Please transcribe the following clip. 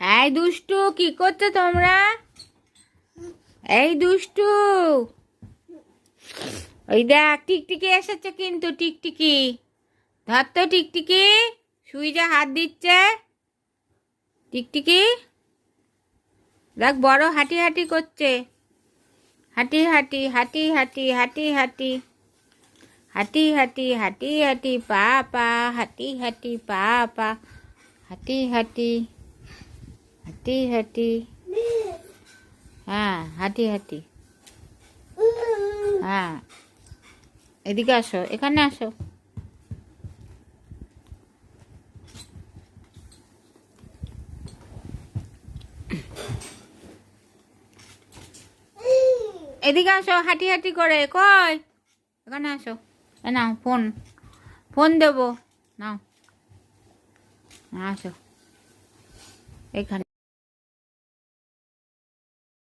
এই দুষ্টু, কি করছো তোমরা? এই দুষ্টু, ওই দেখ টিকটিকি এসেছে কিন্তু। টিকটিকি ধর তো, টিকটিকি সুইচে হাত দিচ্ছে। টিকটিকি দেখ, বড় হাঁটি হাঁটি করছে। হাঁটি হাঁটি হাঁটি হাঁটি হাঁটি হাঁটি হাঁটি হাঁটি হাঁটি হাঁটি পা পা হাঁটি হাঁটি পা পা হাঁটি হাঁটি হাঁটি হাঁটি। হ্যাঁ, হাঁটি হাঁটি। হ্যাঁ, এদিকে আসো, এখানে আসো। এদিকে আসো, হাঁটি হাঁটি করে। কই, এখানে আসো। নাও ফোন, ফোন দেবো, নাও আসো এখানে।